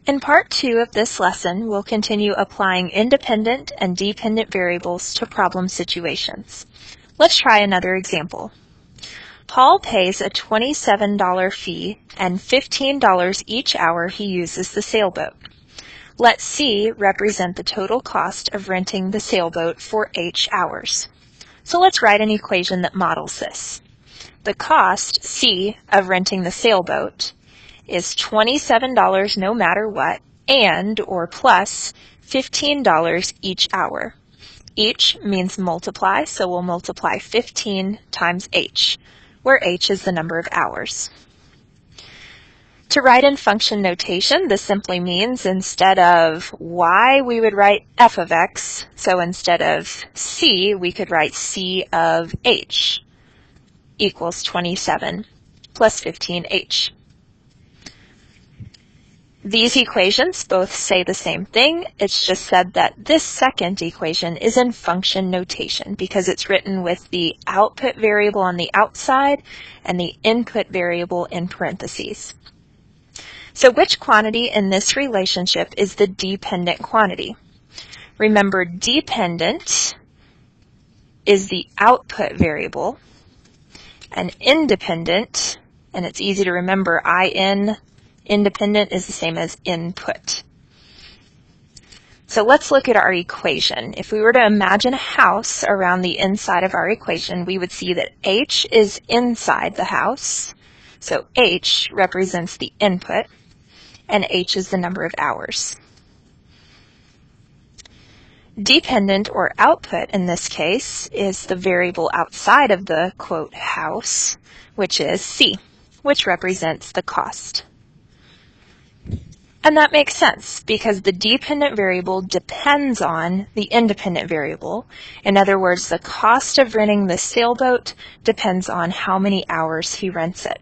In part 2 of this lesson, we'll continue applying independent and dependent variables to problem situations. Let's try another example. Paul pays a $27 fee and $15 each hour he uses the sailboat. Let C represent the total cost of renting the sailboat for H hours. So let's write an equation that models this. The cost, C, of renting the sailboat is $27 no matter what, and, or plus, $15 each hour. Each means multiply, so we'll multiply 15 times H, where H is the number of hours. To write in function notation, this simply means instead of y, we would write f of x, so instead of c, we could write c of h equals 27 plus 15h. These equations both say the same thing. It's just said that this second equation is in function notation because it's written with the output variable on the outside and the input variable in parentheses. So which quantity in this relationship is the dependent quantity? Remember, dependent is the output variable, and independent, and it's easy to remember, independent is the same as input. So let's look at our equation. If we were to imagine a house around the inside of our equation, we would see that H is inside the house. So H represents the input, and H is the number of hours. Dependent or output in this case is the variable outside of the quote house, which is C, which represents the cost. And that makes sense because the dependent variable depends on the independent variable. In other words, the cost of renting the sailboat depends on how many hours he rents it.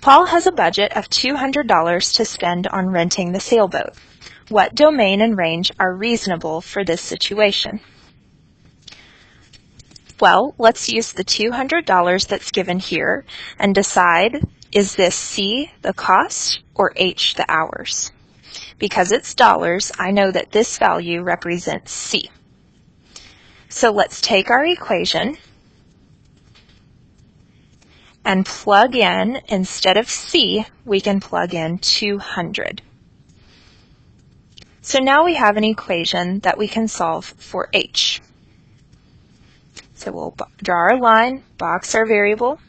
Paul has a budget of $200 to spend on renting the sailboat. What domain and range are reasonable for this situation? Well, let's use the $200 that's given here and decide, is this C, the cost, or H, the hours? Because it's dollars, I know that this value represents C. So let's take our equation and plug in, instead of C, we can plug in 200. So now we have an equation that we can solve for H. So we'll draw our line, box our variable,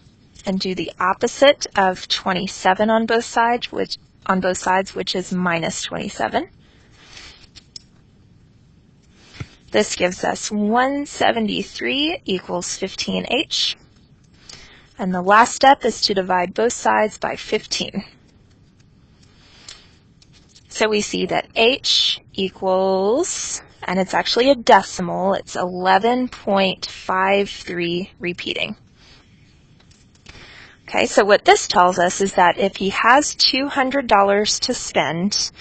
and do the opposite of 27 on both sides, which is minus 27. This gives us 173 equals 15H. And the last step is to divide both sides by 15. So we see that H equals, and it's actually a decimal, it's 11.53 repeating. Okay, so what this tells us is that if he has $200 to spend,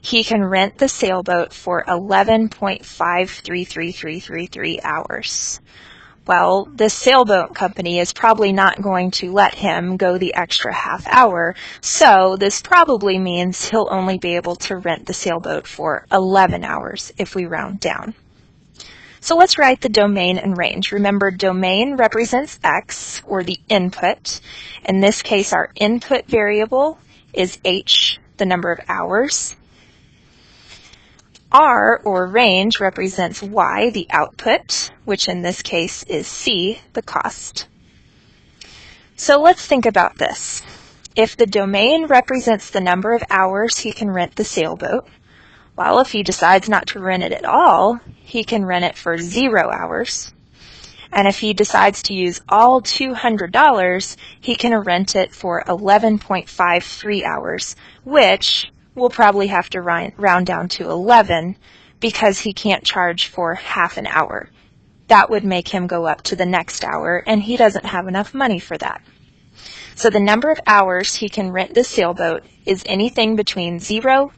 he can rent the sailboat for 11.533333 hours. Well, this sailboat company is probably not going to let him go the extra half hour, so this probably means he'll only be able to rent the sailboat for 11 hours if we round down. So let's write the domain and range. Remember, domain represents X, or the input. In this case, our input variable is H, the number of hours. R, or range, represents Y, the output, which in this case is C, the cost. So let's think about this. If the domain represents the number of hours he can rent the sailboat, well, if he decides not to rent it at all, he can rent it for 0 hours. And if he decides to use all $200, he can rent it for 11.53 hours, which we'll probably have to round down to 11 because he can't charge for half an hour. That would make him go up to the next hour, and he doesn't have enough money for that. So the number of hours he can rent the sailboat is anything between 0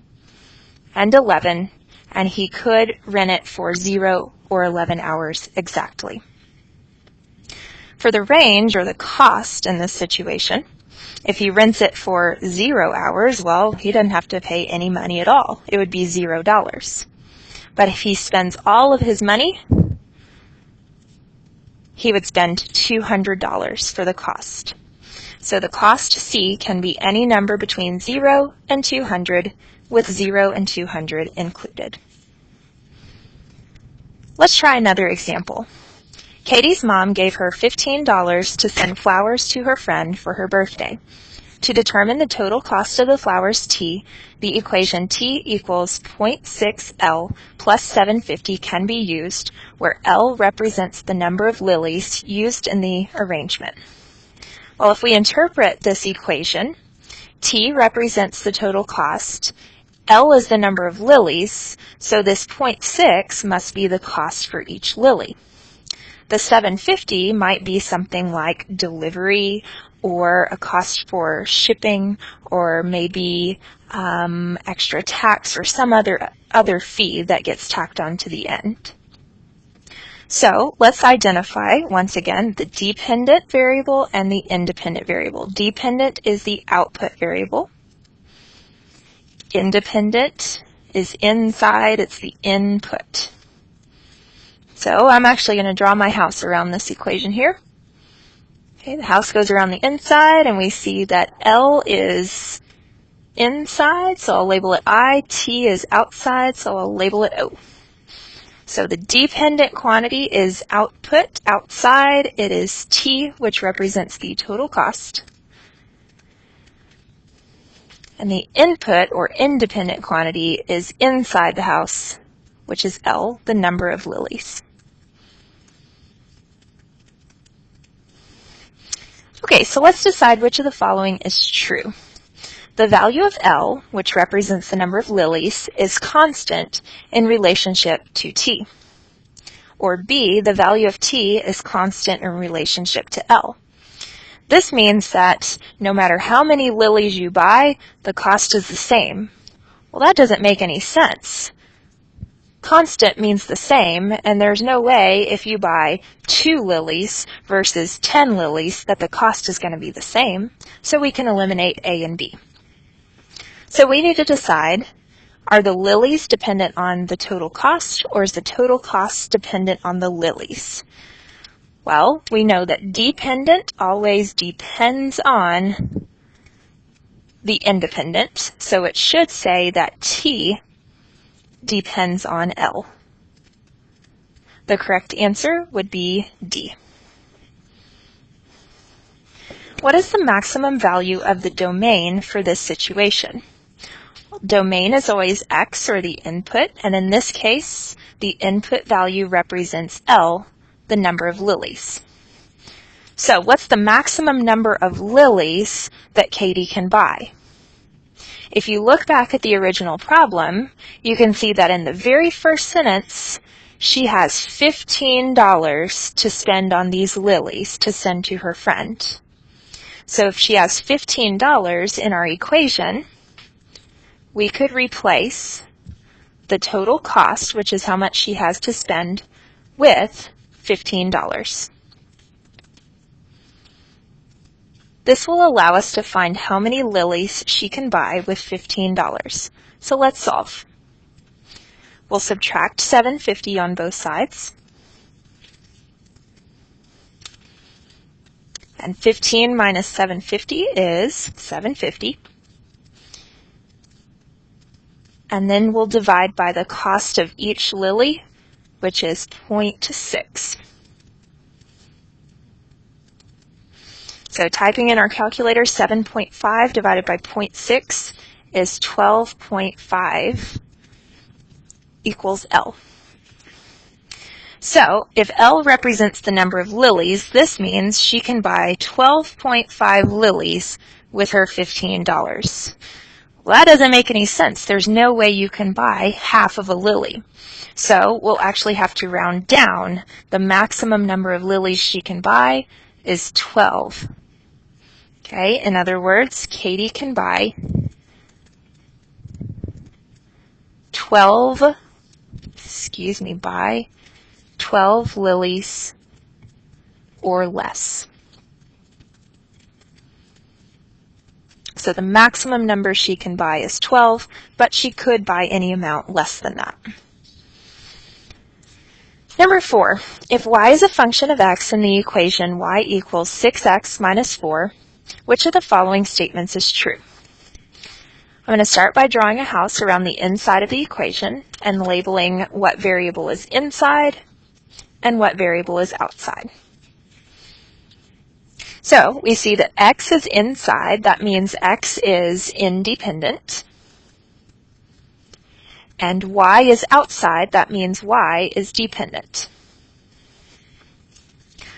and 11, and he could rent it for 0 or 11 hours exactly. For the range, or the cost in this situation, If he rents it for 0 hours, well, he doesn't have to pay any money at all. It would be $0. But if he spends all of his money, he would spend $200 for the cost. So the cost C can be any number between 0 and 200, with 0 and 200 included. Let's try another example. Katie's mom gave her $15 to send flowers to her friend for her birthday. To determine the total cost of the flowers T, the equation T equals 0.6 L plus 750 can be used, where L represents the number of lilies used in the arrangement. Well, if we interpret this equation, T represents the total cost, L is the number of lilies, so this 0.6 must be the cost for each lily. The 750 might be something like delivery or a cost for shipping, or maybe extra tax or some other fee that gets tacked on to the end. So let's identify, once again, the dependent variable and the independent variable. Dependent is the output variable. Independent is inside, it's the input. So I'm actually going to draw my house around this equation here. Okay, the house goes around the inside, and we see that L is inside, so I'll label it I. T is outside, so I'll label it O. So the dependent quantity is output, outside. It is T, which represents the total cost. And the input, or independent quantity, is inside the house, which is L, the number of lilies. Okay, so let's decide which of the following is true. The value of L, which represents the number of lilies, is constant in relationship to T. Or B, the value of T is constant in relationship to L. This means that no matter how many lilies you buy, the cost is the same. Well, that doesn't make any sense. Constant means the same, and there's no way if you buy 2 lilies versus 10 lilies that the cost is going to be the same, so we can eliminate A and B. So we need to decide, are the lilies dependent on the total cost, or is the total cost dependent on the lilies? Well, we know that dependent always depends on the independent, so it should say that T depends on L. The correct answer would be D. What is the maximum value of the domain for this situation? Well, domain is always X, or the input, and in this case, the input value represents L, the number of lilies. So what's the maximum number of lilies that Katie can buy? If you look back at the original problem, you can see that in the very first sentence, she has $15 to spend on these lilies to send to her friend. So if she has $15 in our equation, we could replace the total cost, which is how much she has to spend, with $15. This will allow us to find how many lilies she can buy with $15. So let's solve. We'll subtract 750 on both sides. And 15 minus 750 is 750. And then we'll divide by the cost of each lily, which is 0.6. So typing in our calculator, 7.5 divided by 0.6 is 12.5 equals L. So if L represents the number of lilies, this means she can buy 12.5 lilies with her $15. Well, that doesn't make any sense. There's no way you can buy half of a lily. So we'll actually have to round down. The maximum number of lilies she can buy is 12. Okay, in other words, Katie can buy 12 lilies or less. So the maximum number she can buy is 12, but she could buy any amount less than that. Number 4, if y is a function of x in the equation y equals 6x minus 4, which of the following statements is true? I'm going to start by drawing a house around the inside of the equation and labeling what variable is inside and what variable is outside. So we see that x is inside, that means x is independent. And y is outside, that means y is dependent.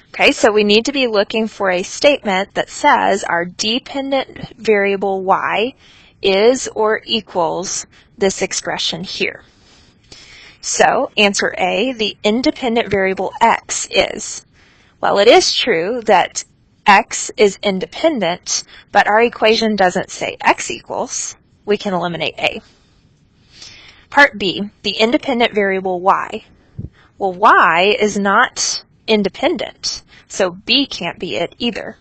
Okay, so we need to be looking for a statement that says our dependent variable y is or equals this expression here. So answer A, the independent variable x is. Well, it is true that x is independent, but our equation doesn't say x equals. We can eliminate A. Part B, the independent variable y. Well, y is not independent, so B can't be it either.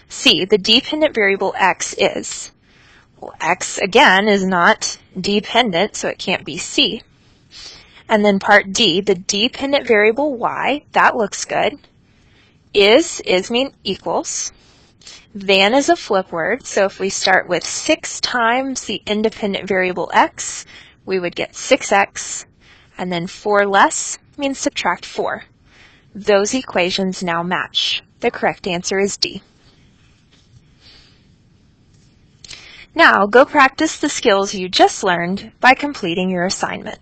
C, the dependent variable x is. Well, x, again, is not dependent, so it can't be C. And then part D, the dependent variable y, that looks good. Is mean equals. Than is a flip word, so if we start with 6 times the independent variable x, we would get 6x, and then 4 less means subtract 4. Those equations now match. The correct answer is D. Now, go practice the skills you just learned by completing your assignment.